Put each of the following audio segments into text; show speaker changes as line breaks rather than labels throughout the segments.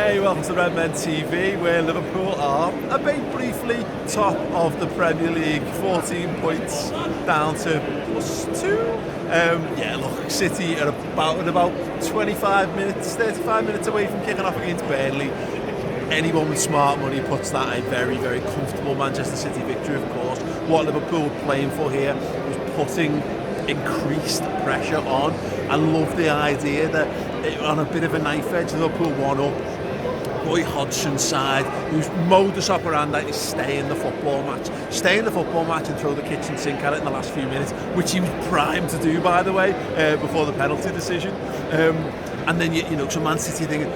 Hey, welcome to Redmen TV, where Liverpool are, albeit briefly, top of the Premier League, 14 points down to +2. Look, City are about 25 minutes, 35 minutes away from kicking off against Burnley. Anyone with smart money puts that a very, very comfortable Manchester City victory, of course. What Liverpool were playing for here was putting increased pressure on. I love the idea that on a bit of a knife edge, Liverpool one up. Roy Hodgson's side, whose modus operandi is stay in the football match and throw the kitchen sink at it in the last few minutes, which he was primed to do, by the way, before the penalty decision. And then, so Man City thinking,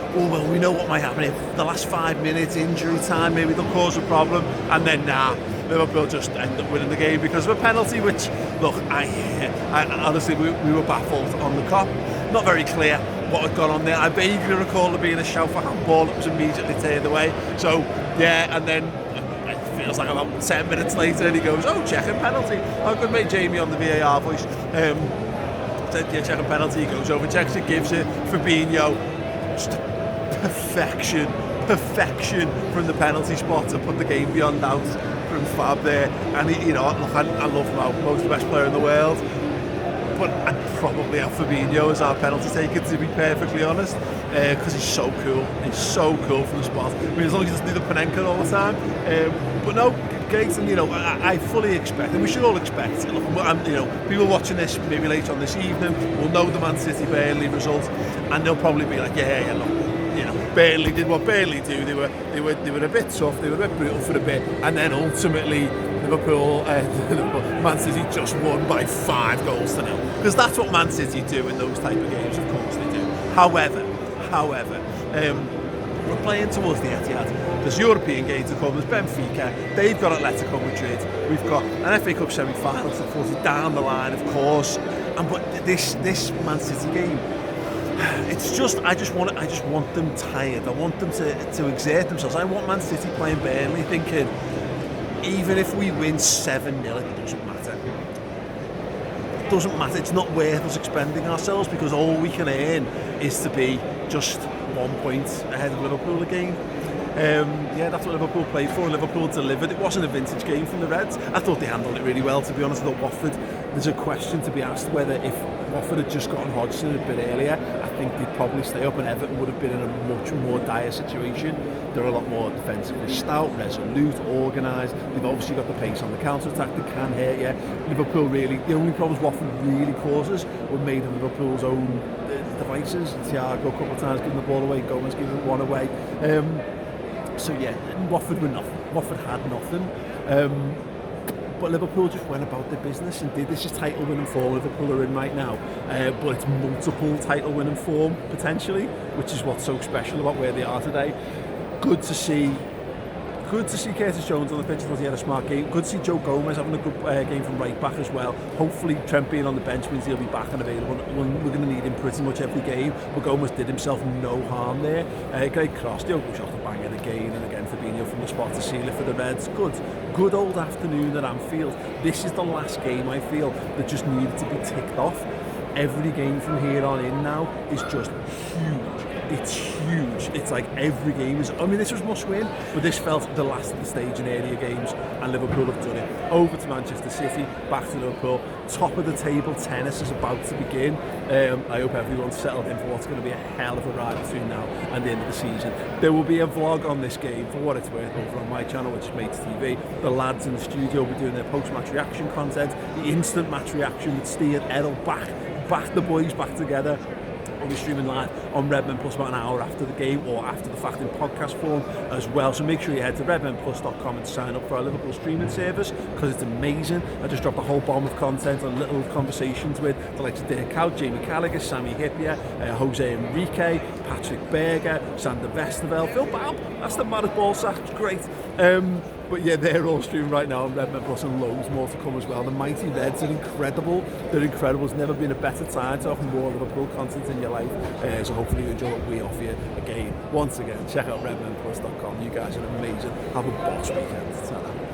we know what might happen if the last 5 minutes, injury time, maybe they'll cause a problem. And then, Liverpool just end up winning the game because of a penalty, which, look, I honestly, we were baffled on the cop. Not very clear what had gone on there. I vaguely recall there being a shout for handball that was immediately turned away. So, and then it feels like about 10 minutes later and he goes, checking penalty. Our good mate Jamie on the VAR voice said, checking penalty. He goes over, checks it, gives it. Fabinho, just perfection from the penalty spot to put the game beyond doubt from Fab there. And I love him out, most the best player in the world. But I'd probably have Fabinho as our penalty taker, to be perfectly honest, because he's so cool. He's so cool from the spot. I mean, as long as he doesn't do the Panenka all the time. But no, great, and I fully expect, and we should all expect. Look, people watching this maybe later on this evening will know the Man City Burnley result, and they'll probably be like, look, Burnley did what Burnley do. They were a bit tough, they were a bit brutal for a bit, and then ultimately Liverpool, Man City just won by 5 goals to 0. Because that's what Man City do in those type of games, of course they do. However, we're playing towards the Etihad. There's European games to come, there's Benfica, they've got Atletico Madrid, we've got an FA Cup semi-final to force it down the line, of course. But this Man City game, it's just I just want them tired. I want them to exert themselves. I want Man City playing Burnley thinking, even if we win 7-0, it doesn't matter. It doesn't matter. It's not worth us expending ourselves because all we can earn is to be just 1 point ahead of Liverpool again. That's what Liverpool played for. Liverpool delivered. It wasn't a vintage game from the Reds. I thought they handled it really well, to be honest. I thought Watford, there's a question to be asked whether if Watford had just gotten Hodgson a bit earlier, I think they'd probably stay up and Everton would have been in a much more dire situation. They're a lot more defensively stout, resolute, organised. They've obviously got the pace on the counter-attack that can hurt you. Liverpool really, the only problems Watford really causes were made of Liverpool's own devices. Thiago a couple of times giving the ball away, Gomez giving one away. Watford were nothing. Watford had nothing. But Liverpool just went about their business and did. This is title winning form Liverpool are in right now, but it's multiple title winning form potentially, which is what's so special about where they are today. Good to see Curtis Jones on the pitch. I thought he had a smart game. Good to see Joe Gomez having a good game from right back as well. Hopefully Trent being on the bench means he'll be back and available. We're going to need him pretty much every game, but Gomez did himself no harm there. Great cross, Diogo Jota bang it again and again. Fabinho from the spot to seal it for the Reds. Good old afternoon at Anfield. This is the last game, I feel, that just needed to be ticked off. Every game from here on in now is just huge. It's huge. It's like every game is... this was must win, but this felt the last of the stage in earlier games, and Liverpool have done it. Over to Manchester City, back to Liverpool. Top of the table tennis is about to begin. I hope everyone's settled in for what's going to be a hell of a ride between now and the end of the season. There will be a vlog on this game, for what it's worth, over on my channel, which is Mates TV. The lads in the studio will be doing their post-match reaction content, the instant match reaction with Steve and Errol back the boys back together. We'll be streaming live on Redmen Plus about an hour after the game or after the fact in podcast form as well. So make sure you head to redmenplus.com and sign up for our Liverpool streaming service because it's amazing. I just dropped a whole bomb of content and little conversations with the likes of Dirk Cow, Jamie Carragher, Sammy Hippier, Jose Enrique, Patrick Berger, Sander Westerveld, Phil Babb. That's the maddest ball sack. It's great. But yeah, they're all streaming right now on Redmen Plus and loads more to come as well. The mighty Reds are incredible. They're incredible. There's never been a better time to offer more Liverpool content in your life. So hopefully you enjoy what we offer you again. Once again, check out redmenplus.com. You guys are amazing. Have a boss weekend. Ta-ra.